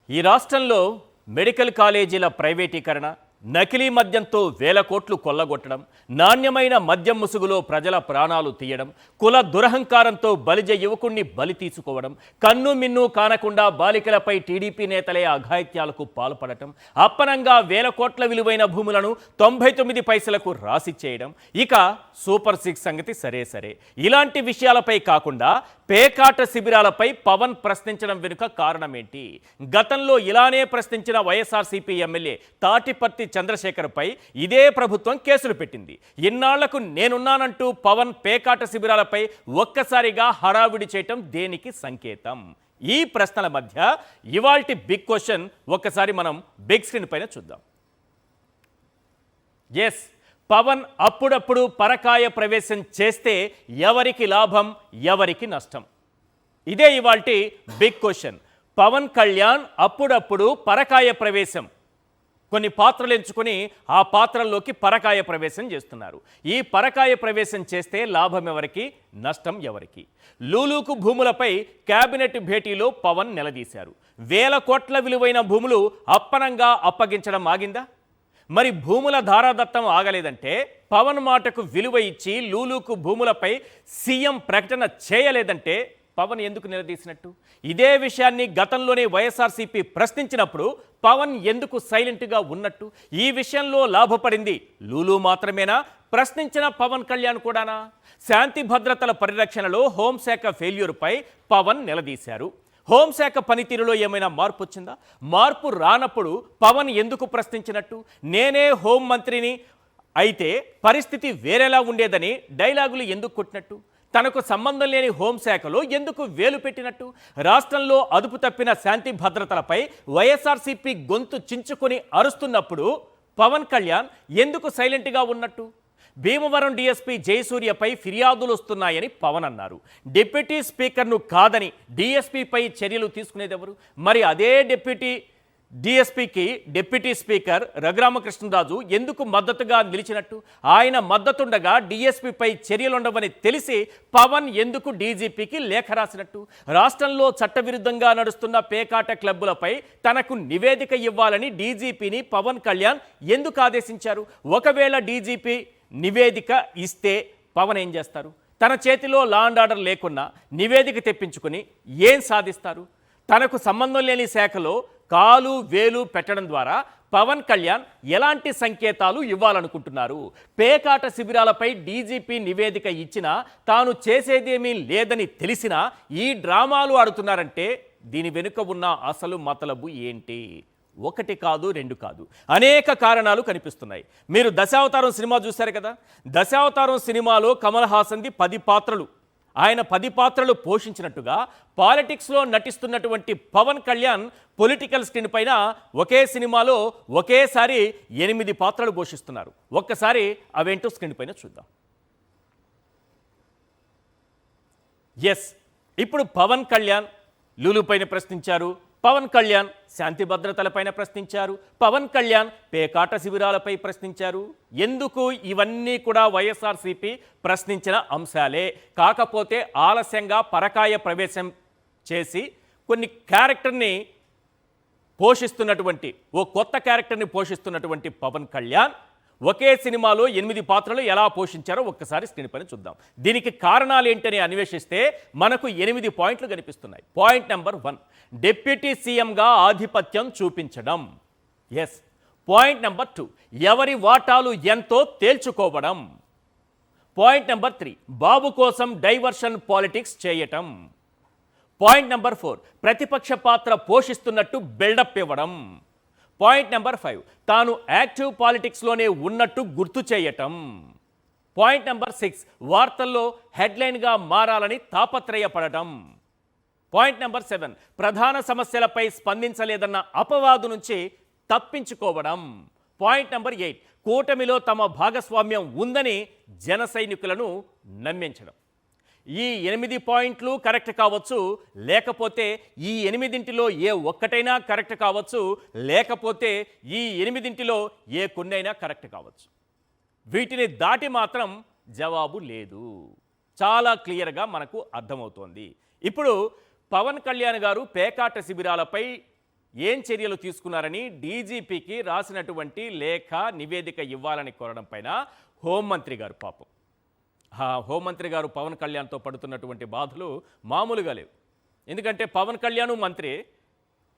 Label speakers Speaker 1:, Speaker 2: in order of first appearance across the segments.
Speaker 1: ఈ రాష్ట్రంలో మెడికల్ కాలేజీల ప్రైవేటీకరణ, నకిలీ మద్యంతో వేల కోట్లు కొల్లగొట్టడం, నాణ్యమైన మద్యం ముసుగులో ప్రజల ప్రాణాలు తీయడం, కుల దురహంకారంతో బలిజ యువకుణ్ణి బలి తీసుకోవడం, కన్ను మిన్ను కానకుండా బాలికలపై టీడీపీ నేతలే అఘాయిత్యాలకు పాల్పడటం, అప్పనంగా వేల కోట్ల విలువైన భూములను 99 పైసలకు రాసిచ్చేయడం, ఇక సూపర్ సిక్స్ సంగతి సరే. ఇలాంటి విషయాలపై కాకుండా పేకాట శిబిరాలపై పవన్ ప్రశ్నించడం వెనుక కారణమేంటి? గతంలో ఇలానే ప్రశ్నించిన వైఎస్ఆర్సీపీ ఎమ్మెల్యే తాటిపర్తి చంద్రశేఖర్పై ఇదే ప్రభుత్వం కేసులు పెట్టింది. ఇన్నాళ్లకు నేనున్నానంటూ పవన్ పేకాట శిబిరాలపై ఒక్కసారిగా హడావిడి చేయటం దేనికి సంకేతం? ఈ ప్రశ్నల మధ్య ఇవాల్టి బిగ్ క్వశ్చన్ ఒక్కసారి మనం బిగ్ స్క్రీన్ పైన చూద్దాం. ఎస్, పవన్ అప్పుడప్పుడు పరకాయ ప్రవేశం చేస్తే ఎవరికి లాభం, ఎవరికి నష్టం? ఇదే ఇవాల్టి బిగ్ క్వశ్చన్. పవన్ కళ్యాణ్ అప్పుడప్పుడు పరకాయ ప్రవేశం, కొన్ని పాత్రలు ఎంచుకొని ఆ పాత్రల్లోకి పరకాయ ప్రవేశం చేస్తున్నారు. ఈ పరకాయ ప్రవేశం చేస్తే లాభం ఎవరికి, నష్టం ఎవరికి? లూలుకు భూములపై కేబినెట్ భేటీలో పవన్ నిలదీశారు. వేల కోట్ల విలువైన భూములు అప్పనంగా అప్పగించడం ఆగిందా? మరి భూముల ధారాదత్తం ఆగలేదంటే పవన్ మాటకు విలువ ఇచ్చి లూలుకు భూములపై సీఎం ప్రకటన చేయలేదంటే పవన్ ఎందుకు నిలదీసినట్టు? ఇదే విషయాన్ని గతంలోనే వైఎస్ఆర్సీపీ ప్రశ్నించినప్పుడు పవన్ ఎందుకు సైలెంట్గా ఉన్నట్టు? ఈ విషయంలో లాభపడింది లూలు మాత్రమేనా? ప్రశ్నించిన పవన్ కళ్యాణ్ కూడానా? శాంతి భద్రతల పరిరక్షణలో హోంశాఖ ఫెయిల్యూర్పై పవన్ నిలదీశారు. హోంశాఖ పనితీరులో ఏమైనా మార్పు వచ్చిందా? మార్పు రానప్పుడు పవన్ ఎందుకు ప్రశ్నించినట్టు? నేనే హోంమంత్రిని అయితే పరిస్థితి వేరేలా ఉండేదని డైలాగులు ఎందుకు కొట్టినట్టు? తనకు సంబంధం లేని హోంశాఖలో ఎందుకు వేలు పెట్టినట్టు? రాష్ట్రంలో అదుపు తప్పిన శాంతి భద్రతలపై వైఎస్ఆర్సీపీ గొంతు చించుకొని అరుస్తున్నప్పుడు పవన్ కళ్యాణ్ ఎందుకు సైలెంట్గా ఉన్నట్టు? భీమవరం డీఎస్పీ జయసూర్యపై ఫిర్యాదులు వస్తున్నాయని పవన్ అన్నారు. డిప్యూటీ స్పీకర్ను కాదని డీఎస్పీపై చర్యలు తీసుకునేదెవరు? మరి అదే డీఎస్పీకి డిప్యూటీ స్పీకర్ రఘురామకృష్ణరాజు ఎందుకు మద్దతుగా నిలిచినట్టు? ఆయన మద్దతుండగా డీఎస్పీపై చర్యలుండవని తెలిసి పవన్ ఎందుకు డీజీపీకి లేఖ రాసినట్టు? రాష్ట్రంలో చట్టవిరుద్ధంగా నడుస్తున్న పేకాట క్లబ్బులపై తనకు నివేదిక ఇవ్వాలని డీజీపీని పవన్ కళ్యాణ్ ఎందుకు ఆదేశించారు? ఒకవేళ డీజీపీ నివేదిక ఇస్తే పవన్ ఏం చేస్తారు? తన చేతిలో లా అండ్ ఆర్డర్ లేకున్నా నివేదిక తెప్పించుకుని ఏం సాధిస్తారు? తనకు సంబంధం లేని శాఖలో కాలు వేలు పెట్టడం ద్వారా పవన్ కళ్యాణ్ ఎలాంటి సంకేతాలు ఇవ్వాలనుకుంటున్నారు? పేకాట శిబిరాలపై డీజీపీ నివేదిక ఇచ్చినా తాను చేసేదేమీ లేదని తెలిసినా ఈ డ్రామాలు ఆడుతున్నారంటే దీని వెనుక ఉన్న అసలు మతలబు ఏంటి? ఒకటి కాదు, రెండు కాదు, అనేక కారణాలు కనిపిస్తున్నాయి. మీరు దశావతారం సినిమా చూశారు కదా? దశావతారం సినిమాలో కమల్ హాసన్ది 10 పాత్రలు. ఆయన 10 పాత్రలు పోషించినట్టుగా పాలిటిక్స్లో నటిస్తున్నటువంటి పవన్ కళ్యాణ్ పొలిటికల్ స్క్రీన్ పైన ఒకే సినిమాలో ఒకేసారి 8 పాత్రలు పోషిస్తున్నారు. ఒక్కసారి అవేంటో స్క్రీన్ పైన చూద్దాం. ఎస్, ఇప్పుడు పవన్ కళ్యాణ్ లూలు పైన ప్రశ్నించారు, పవన్ కళ్యాణ్ శాంతి భద్రతలపైన ప్రశ్నించారు, పవన్ కళ్యాణ్ పేకాట శిబిరాలపై ప్రశ్నించారు. ఎందుకు? ఇవన్నీ కూడా వైఎస్ఆర్సీపీ ప్రశ్నించిన అంశాలే. కాకపోతే ఆలస్యంగా పరకాయ ప్రవేశం చేసి కొన్ని క్యారెక్టర్ని పోషిస్తున్నటువంటి ఓ కొత్త క్యారెక్టర్ని పోషిస్తున్నటువంటి పవన్ కళ్యాణ్ ఒకే సినిమాలో 8 పాత్రలు ఎలా పోషించారో ఒక్కసారి స్క్రీన్ పైన చూద్దాం. దీనికి కారణాలు ఏంటని అన్వేషిస్తే మనకు 8 పాయింట్లు కనిపిస్తున్నాయి. పాయింట్ నెంబర్ 1, డిప్యూటీ సీఎంగా ఆధిపత్యం చూపించడం. ఎస్. పాయింట్ నెంబర్ 2, ఎవరి వాటాలు ఎంతో తేల్చుకోవడం. పాయింట్ నెంబర్ 3, బాబు కోసం డైవర్షన్ పాలిటిక్స్ చేయటం. పాయింట్ నెంబర్ 4, ప్రతిపక్ష పాత్ర పోషిస్తున్నట్టు బిల్డప్ ఇవ్వడం. పాయింట్ నెంబర్ 5, తాను యాక్టివ్ పాలిటిక్స్లోనే ఉన్నట్టు గుర్తు చేయటం. పాయింట్ నెంబర్ 6, వార్తల్లో హెడ్లైన్గా మారాలని తాపత్రయపడటం. పాయింట్ నెంబర్ 7, ప్రధాన సమస్యలపై స్పందించలేదన్న అపవాదు నుంచి తప్పించుకోవడం. పాయింట్ నెంబర్ 8, కూటమిలో తమ భాగస్వామ్యం ఉందని జన సైనికులను నమ్మించడం. ఈ 8 పాయింట్లు కరెక్ట్ కావచ్చు, లేకపోతే ఈ 8 ఏ ఒక్కటైనా కరెక్ట్ కావచ్చు, లేకపోతే ఈ 8 ఏ కొన్నైనా కరెక్ట్ కావచ్చు. వీటిని దాటి మాత్రం జవాబు లేదు. చాలా క్లియర్గా మనకు అర్థమవుతోంది. ఇప్పుడు పవన్ కళ్యాణ్ గారు పేకాట శిబిరాలపై ఏం చర్యలు తీసుకున్నారని డీజీపీకి రాసినటువంటి లేఖ నివేదిక ఇవ్వాలని కోరడం పైన హోంమంత్రి గారు పాపం హోంమంత్రి గారు పవన్ కళ్యాణ్తో పడుతున్నటువంటి బాధలు మామూలుగా లేవు. ఎందుకంటే పవన్ కళ్యాణ్ మంత్రి,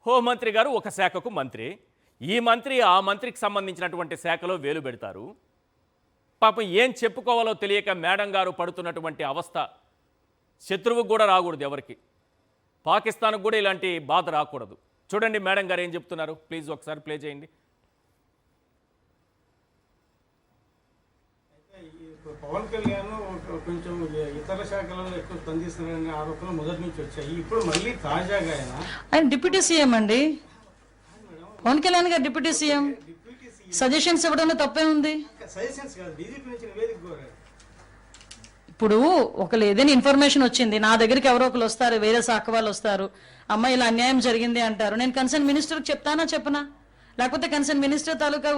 Speaker 1: హోంమంత్రి గారు ఒక శాఖకు మంత్రి, ఈ మంత్రి ఆ మంత్రికి సంబంధించినటువంటి శాఖలో వేలు పెడతారు. పాపం ఏం చెప్పుకోవాలో తెలియక మేడం గారు పడుతున్నటువంటి అవస్థ శత్రువుకు కూడా రాకూడదు, ఎవరికి పాకిస్తాన్కు కూడా ఇలాంటి బాధ రాకూడదు. చూడండి మేడం గారు ఏం చెప్తున్నారు, ప్లీజ్ ఒకసారి ప్లే చేయండి.
Speaker 2: పవన్ కళ్యాణ్ కొంచెం ఇతర శాఖలలో ఎక్కువ స్పందిస్తున్నారనే ఆరోపణలు మొదటి నుంచి వచ్చాయి. ఇప్పుడు మళ్ళీ తాజాగా
Speaker 3: ఆయన డిప్యూటీ సీఎం అండి, పవన్ కళ్యాణ్ గారు డిప్యూటీ సీఎం. సజెషన్స్ ఇవ్వడంలో తప్పే ఉంది.
Speaker 2: సజెషన్స్ కాదు, డీజీపీ నుంచి నివేదిక కోరారు.
Speaker 3: ఇప్పుడు ఒకళ్ళు ఏదైనా ఇన్ఫర్మేషన్ వచ్చింది నా దగ్గరికి, ఎవరో ఒకరు వస్తారు, వేరే శాఖ వాళ్ళు వస్తారు, అమ్మ ఇలా అన్యాయం జరిగింది అంటారు. నేను కన్సర్న్ మినిస్టర్కి చెప్తానా చెప్పనా? లేకపోతే కన్సర్న్ మినిస్టర్ తాలూకా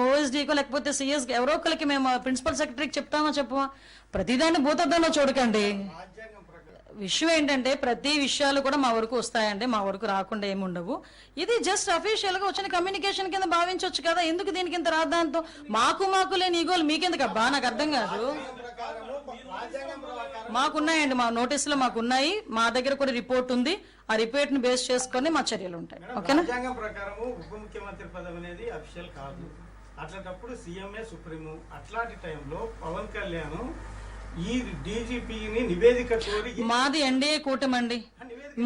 Speaker 3: ఓఎస్డీకో లేకపోతే సిఎస్ ఎవరో ఒకరికి మేము ప్రిన్సిపల్ సెక్రటరీకి చెప్తామా చెప్పమా? ప్రతిదాన్ని భూతద్దంలో చూడకండి. విషయం ఏంటంటే ప్రతి విషయాలు కూడా మా వరకు వస్తాయండి, మా వరకు రాకుండా ఏమి ఉండవు. ఇది జస్ట్ అఫీషియల్ గా వచ్చిన కమ్యూనికేషన్ కింద భావించవచ్చు కదా. ఎందుకు దీనికి ఇంత రాద్దాంతో మాకు లేని ఈగోలు మీకెందుకు అబ్బా? నాకు అర్థం కాదు. మాకున్నాయండి, మా నోటీసులో మాకున్నాయి, మా దగ్గర కూడా రిపోర్ట్ ఉంది. ఆ రిపోర్ట్ ని బేస్ చేసుకొని మా చర్యలు ఉంటాయి. ఓకేనా?
Speaker 2: రాజ్యాంగం ప్రకారం ఉప ముఖ్యమంత్రి పదవి అనేది అఫీషియల్ కాదు. అట్లాంటప్పుడు సీఎంఏ సుప్రీము. అట్లాంటి టైంలో పవన్ కళ్యాణ్ ఈ డీజీపీని నివేదిక కోరి,
Speaker 3: మాది ఎన్డీఏ కూటమండి.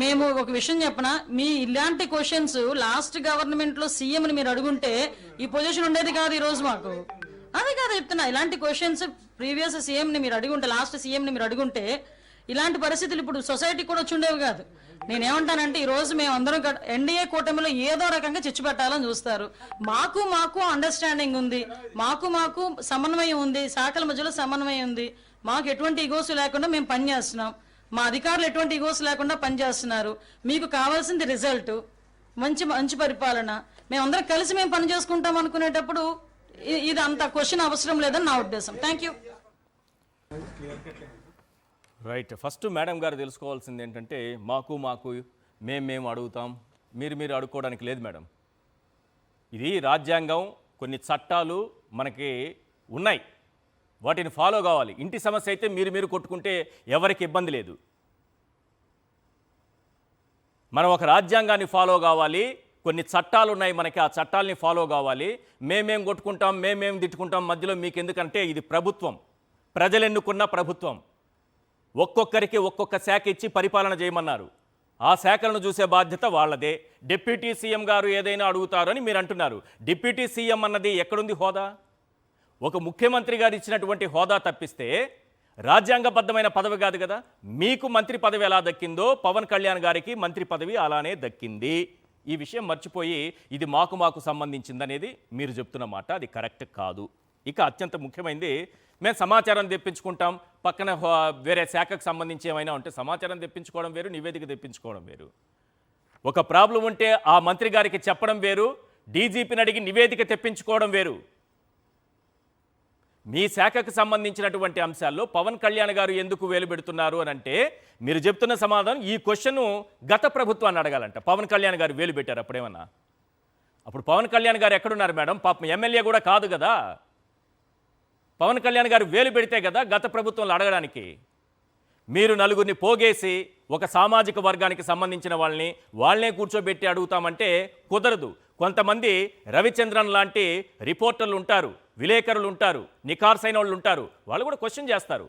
Speaker 3: మేము ఒక విషయం చెప్పనా, మీ ఇలాంటి క్వశ్చన్స్ లాస్ట్ గవర్నమెంట్ లో సీఎం ని మీరు అడుగుంటే ఈ పొజిషన్ ఉండేది కాదు ఈ రోజు మాకు. అదే కాదు చెప్తున్నా, ఇలాంటి క్వశ్చన్స్ ప్రీవియస్ సీఎం ని మీరు అడుగుంటే, లాస్ట్ సీఎం ని మీరు అడుగుంటే ఇలాంటి పరిస్థితులు ఇప్పుడు సొసైటీ కూడా వచ్చి ఉండేవి కాదు. నేనేమంటానంటే ఈ రోజు మేము అందరం ఎన్డీఏ కూటమిలో ఏదో రకంగా చిచ్చు పెట్టాలని చూస్తారు. మాకు అండర్స్టాండింగ్ ఉంది, మాకు సమన్వయం ఉంది, శాఖల మధ్యలో సమన్వయం ఉంది. మాకు ఎటువంటి ఈగోస్ లేకుండా మేము పనిచేస్తున్నాం, మా అధికారులు ఎటువంటి ఈగోస్ లేకుండా పనిచేస్తున్నారు. మీకు కావాల్సింది రిజల్ట్, మంచి పరిపాలన. మేమందరం కలిసి మేము పని చేసుకుంటాం అనుకునేటప్పుడు ఇది అంత క్వశ్చన్ అవసరం లేదని నా ఉద్దేశం. Thank you.
Speaker 1: Right. First madam గారు తెలుసుకోవాల్సింది ఏంటంటే మాకు మేము అడుగుతాం, మీరు అడుక్కోవడానికి లేదు మేడం. ఇది రాజ్యాంగం, కొన్ని చట్టాలు మనకి ఉన్నాయి, వాటిని ఫాలో కావాలి. ఇంటి సమస్య అయితే మీరు కొట్టుకుంటే ఎవరికి ఇబ్బంది లేదు. మనం ఒక రాజ్యాంగాన్ని ఫాలో కావాలి, కొన్ని చట్టాలు ఉన్నాయి మనకి, ఆ చట్టాలని ఫాలో కావాలి. మేమేం కొట్టుకుంటాం, మేమేం తిట్టుకుంటాం మధ్యలో మీకు ఎందుకంటే ఇది ప్రభుత్వం, ప్రజలు ఎన్నుకున్న ప్రభుత్వం. ఒక్కొక్కరికి ఒక్కొక్క శాఖ ఇచ్చి పరిపాలన చేయమన్నారు. ఆ శాఖలను చూసే బాధ్యత వాళ్ళదే. డిప్యూటీ సీఎం గారు ఏదైనా అడుగుతారని మీరు అంటున్నారు. డిప్యూటీ సీఎం అన్నది ఎక్కడుంది హోదా? ఒక ముఖ్యమంత్రి గారు ఇచ్చినటువంటి హోదా తప్పిస్తే రాజ్యాంగబద్ధమైన పదవి కాదు కదా. మీకు మంత్రి పదవి ఎలా దక్కిందో పవన్ కళ్యాణ్ గారికి మంత్రి పదవి అలానే దక్కింది. ఈ విషయం మర్చిపోయి ఇది మాకు సంబంధించిందనేది మీరు చెప్తున్న మాట అది కరెక్ట్ కాదు. ఇక అత్యంత ముఖ్యమైనది, మేము సమాచారం తెప్పించుకుంటాం, పక్కన వేరే శాఖకు సంబంధించి ఏమైనా ఉంటే సమాచారం తెప్పించుకోవడం వేరు, నివేదిక తెప్పించుకోవడం వేరు. ఒక ప్రాబ్లం ఉంటే ఆ మంత్రి గారికి చెప్పడం వేరు, డీజీపీని అడిగి నివేదిక తెప్పించుకోవడం వేరు. మీ శాఖకు సంబంధించినటువంటి అంశాల్లో పవన్ కళ్యాణ్ గారు ఎందుకు వేలు పెడుతున్నారు అని అంటే మీరు చెప్తున్న సమాధానం ఈ క్వశ్చన్ గత ప్రభుత్వాన్ని అడగాలంట. పవన్ కళ్యాణ్ గారు వేలు పెట్టారు అప్పుడేమన్నా? అప్పుడు పవన్ కళ్యాణ్ గారు ఎక్కడున్నారు మేడం? పాపం ఎమ్మెల్యే కూడా కాదు కదా. పవన్ కళ్యాణ్ గారు వేలు పెడితే కదా గత ప్రభుత్వంలో అడగడానికి. మీరు నలుగురిని పోగేసి ఒక సామాజిక వర్గానికి సంబంధించిన వాళ్ళనే కూర్చోబెట్టి అడుగుతామంటే కుదరదు. కొంతమంది రవిచంద్రన్ లాంటి రిపోర్టర్లు ఉంటారు, విలేకరులు ఉంటారు, నికార్సైన వాళ్ళు ఉంటారు, వాళ్ళు కూడా క్వశ్చన్ చేస్తారు.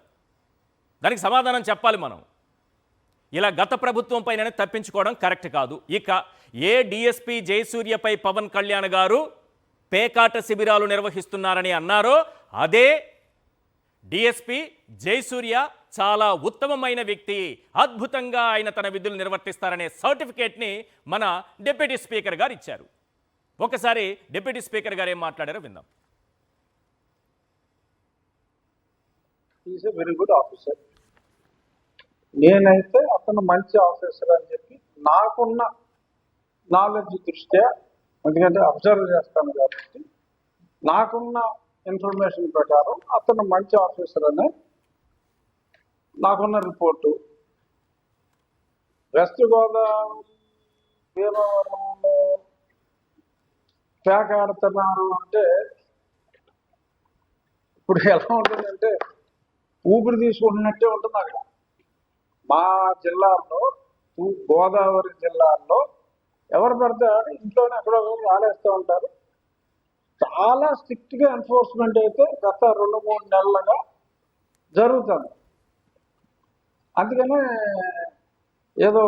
Speaker 1: దానికి సమాధానం చెప్పాలి మనం. ఇలా గత ప్రభుత్వం పైన తప్పించుకోవడం కరెక్ట్ కాదు. ఇక ఏ డిఎస్పీ జయసూర్యపై పవన్ కళ్యాణ్ గారు పేకాట శిబిరాలు నిర్వహిస్తున్నారని అన్నారో అదే డిఎస్పీ జయసూర్య చాలా ఉత్తమమైన వ్యక్తి, అద్భుతంగా ఆయన తన విధులు నిర్వర్తిస్తారనే సర్టిఫికేట్ని మన డిప్యూటీ స్పీకర్ గారు ఇచ్చారు. ఒకసారి డిప్యూటీ స్పీకర్ గారు ఏం మాట్లాడారో విందాం.
Speaker 4: Is a very good officer. నేనైతే అతను మంచి ఆఫీసర్ అని చెప్పి నాకున్న నాలెడ్జ్ దృష్ట్యా, ఎందుకంటే అబ్జర్వ్ చేస్తాను కాబట్టి నాకున్న ఇన్ఫర్మేషన్ ప్రకారం అతను మంచి ఆఫీసర్ అనే నాకున్న రిపోర్టు. వెస్ట్ గోదావరి, భీమవరంలో ప్యాక్ ఆడుతున్నారు అంటే ఇప్పుడు ఎలా ఉంటుందంటే ఊపిరి తీసుకుంటున్నట్టే ఉంటుంది అక్కడ. మా జిల్లాల్లో గోదావరి జిల్లాల్లో ఎవరు పడితే ఇంట్లోనే ఎక్కడో ఆడేస్తూ ఉంటారు. చాలా స్ట్రిక్ట్ గా ఎన్ఫోర్స్మెంట్ అయితే గత 2-3 నెలలుగా జరుగుతుంది. అందుకనే ఏదో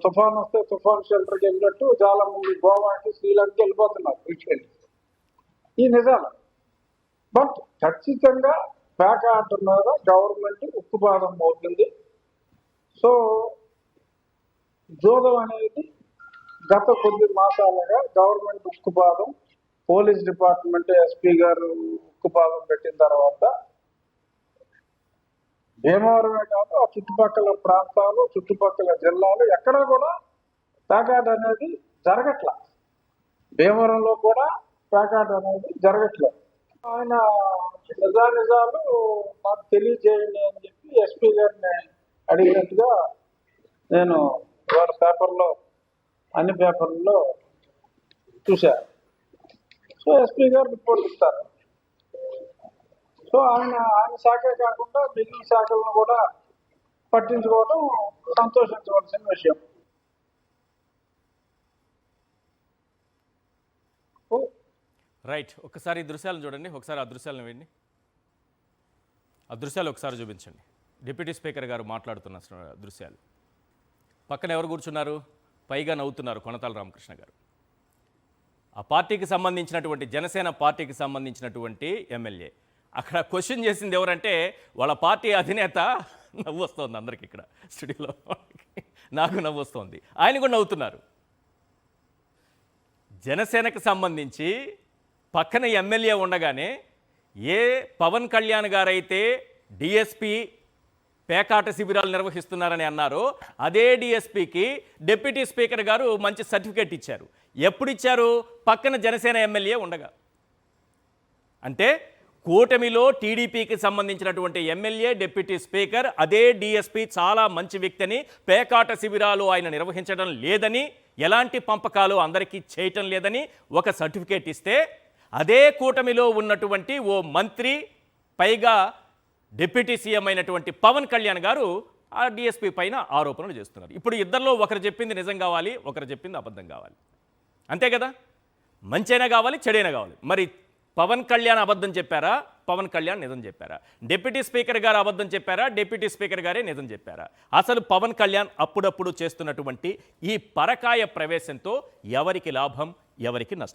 Speaker 4: తుఫాన్ వస్తే తుఫాన్ షెల్టర్కి వెళ్ళినట్టు చాలా మంది గోవాకి శ్రీలంకకి వెళ్ళిపోతున్నారు తీసుకెళ్ళి. ఈ నిజాలు. బట్ ఖచ్చితంగా ప్యాక్ ఆర్ట్ మీద గవర్నమెంట్ ఉక్కుపాదం మోపింది. సో జోదం అనేది గత కొద్ది మాసాలుగా గవర్నమెంట్ ఉక్కుపాదం, పోలీస్ డిపార్ట్మెంట్ ఎస్పీ గారు ఉక్కుపాదం పెట్టిన తర్వాత భీమవరమే కాదు ఆ చుట్టుపక్కల ప్రాంతాలు, చుట్టుపక్కల జిల్లాలు ఎక్కడా కూడా ప్యాకాట్ అనేది జరగట్ల. భీమవరంలో కూడా ప్యాకాట్ అనేది జరగట్లేదు. ఆయన నిజాలు నాకు తెలియజేయండి అని చెప్పి ఎస్పీ గారిని అడిగినట్టుగా నేను వాళ్ళ పేపర్లో, అన్ని పేపర్లలో చూశాను. సో ఎస్పీ గారు రిపోర్ట్ ఇస్తారు. సో ఆయన శాఖే కాకుండా మిగిలిన శాఖలను కూడా పట్టించుకోవడం సంతోషించవలసిన విషయం.
Speaker 1: రైట్, ఒకసారి ఈ దృశ్యాలను చూడండి, ఒకసారి ఆ దృశ్యాలను వినండి. ఆ దృశ్యాలు ఒకసారి చూపించండి. డిప్యూటీ స్పీకర్ గారు మాట్లాడుతున్న దృశ్యాలు. పక్కన ఎవరు కూర్చున్నారు? పైగా నవ్వుతున్నారు కొనతాల రామకృష్ణ గారు. ఆ పార్టీకి సంబంధించినటువంటి, జనసేన పార్టీకి సంబంధించినటువంటి ఎమ్మెల్యే. అక్కడ క్వశ్చన్ చేసింది ఎవరంటే వాళ్ళ పార్టీ అధినేత. నవ్వు వస్తుంది అందరికి ఇక్కడ స్టూడియోలో, నాకు నవ్వు వస్తుంది, ఆయన కూడా నవ్వుతున్నారు. జనసేనకు సంబంధించి పక్కన ఎమ్మెల్యే ఉండగానే ఏ పవన్ కళ్యాణ్ గారైతే డిఎస్పి పేకాట శిబిరాలు నిర్వహిస్తున్నారని అన్నారో అదే డిఎస్పికి డిప్యూటీ స్పీకర్ గారు మంచి సర్టిఫికేట్ ఇచ్చారు. ఎప్పుడు ఇచ్చారు? పక్కన జనసేన ఎమ్మెల్యే ఉండగా. అంటే కూటమిలో టీడీపీకి సంబంధించినటువంటి ఎమ్మెల్యే, డిప్యూటీ స్పీకర్, అదే డిఎస్పి చాలా మంచి వ్యక్తిని, పేకాట శిబిరాలు ఆయన నిర్వహించడం లేదని, ఎలాంటి పంపకాలు అందరికీ చేయటం లేదని ఒక సర్టిఫికేట్ ఇస్తే, అదే కూటమిలో ఉన్నటువంటి ఓ మంత్రి, పైగా డిప్యూటీ సీఎం అయినటువంటి పవన్ కళ్యాణ్ గారు ఆ డిఎస్పీ పైన ఆరోపణలు చేస్తున్నారు. ఇప్పుడు ఇద్దరిలో ఒకరు చెప్పింది నిజం కావాలి, ఒకరు చెప్పింది అబద్ధం కావాలి. అంతే కదా? మంచైనా కావాలి, చెడైనా కావాలి. మరి పవన్ కళ్యాణ్ అబద్ధం చెప్పారా, పవన్ కళ్యాణ్ నిజం చెప్పారా? డిప్యూటీ స్పీకర్ గారు అబద్ధం చెప్పారా, డిప్యూటీ స్పీకర్ గారే నిజం చెప్పారా? అసలు పవన్ కళ్యాణ్ అప్పుడప్పుడు చేస్తున్నటువంటి ఈ పరకాయ ప్రవేశంతో ఎవరికి లాభం, ఎవరికి నష్టం?